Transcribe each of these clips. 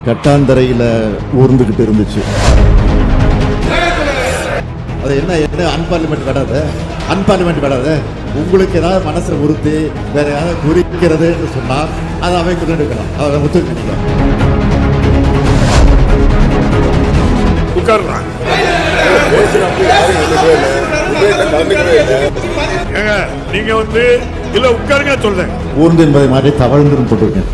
கட்டாந்தரையில் ஊர்ந்துக்கிட்டு இருந்துச்சு. அது என்ன என்ன அன்பார்லிமெண்ட் விடாத அன்பார்லிமெண்ட் விடாத உங்களுக்கு ஏதாவது மனசை உறுத்தி வேற ஏதாவது குறிக்கிறதுன்னு சொன்னால் அதை அவை எடுக்கலாம். அதை ஒத்துக்க நீங்க வந்து இல்ல உட்காருங்க சொல்றேன். ஊர்ந்து என்பதை மாதிரி தவழ்ந்து போட்டிருக்கேன்.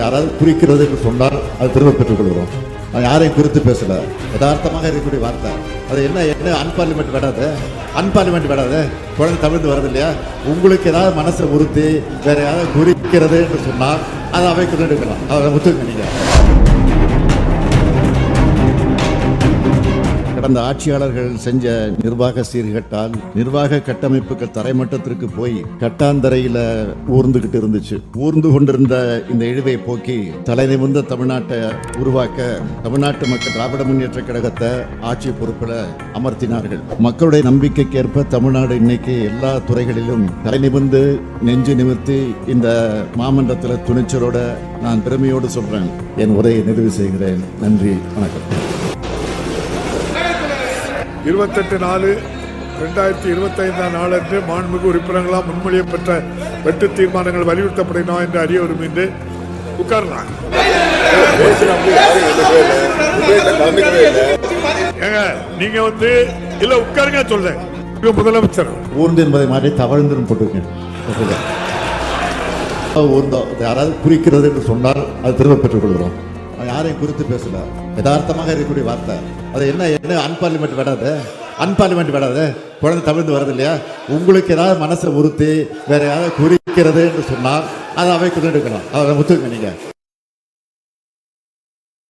யாராவது குறிக்கிறது என்று சொன்னால் அது திரும்ப பெற்றுக் கொள்கிறோம். யாரையும் குறித்து பேசல, யதார்த்தமாக இருக்கக்கூடிய வார்த்தை. அது என்ன என்ன அன்பார்லிமெண்ட் விடாத அன்பார்லிமெண்ட் விடாத குழந்தை தமிழ்ந்து வருது இல்லையா, உங்களுக்கு ஏதாவது மனசை உறுத்தி வேற ஏதாவது குறிக்கிறது என்று சொன்னால் அதை அவை எடுக்கலாம். அதை ஒத்துக்க நீங்க. கடந்த ஆட்சியாளர்கள் செஞ்ச நிர்வாக சீர்கட்டால் நிர்வாக கட்டமைப்புகள் தரைமட்டத்திற்கு போய் கட்டாந்தரையில ஊர்ந்துகிட்டு இருந்துச்சு. ஊர்ந்து கொண்டிருந்த இந்த இழிவை போக்கி தலை நிமிர்ந்த தமிழ்நாட்டை உருவாக்க தமிழ்நாட்டு மக்கள் திராவிட முன்னேற்ற கழகத்தை ஆட்சி பொறுப்புல அமர்த்தினார்கள். மக்களுடைய நம்பிக்கைக்கு ஏற்ப தமிழ்நாடு இன்னைக்கு எல்லா துறைகளிலும் தலை நிமிர்ந்து நெஞ்சு நிமிர்த்தி இந்த மாமன்றத்தில் துணிச்சலோட நான் பெருமையோடு சொல்றேன். என் உரையை நிறைவு செய்கிறேன். நன்றி, வணக்கம். 28/4/2025 நாளன்று மாண்புமிகு உறுப்பினர்களால் முன்மொழியப்பட்ட வெட்டு தீர்மானங்கள் வலியுறுத்தப்படணும் என்று அறிய விரும்புகின்றேன். உட்காரலாம். நீங்க வந்து இல்ல உட்காருங்க சொல்றேன். முதலமைச்சர் ஊர்ந்து என்பதை மாதிரி தவழ்ந்து போட்டிருக்கேன். யாராவது குறிக்கிறது என்று சொன்னால் அது திரும்ப பெற்றுக் கொள்கிறோம். யாரையும் குறித்து பேசல, யதார்த்தமாக இருக்கக்கூடிய வார்த்தை. அது என்ன என்ன அன்பார்லிமெண்ட் விடாத அன்பார்லிமெண்ட் விடாத குழந்தை தமிழ்ந்து வருது இல்லையா, உங்களுக்கு ஏதாவது மனசை உறுத்தி வேற ஏதாவது குறிக்கிறது என்று சொன்னால் அதை அவை எடுக்கலாம். அதை ஒத்துக்க நீங்க.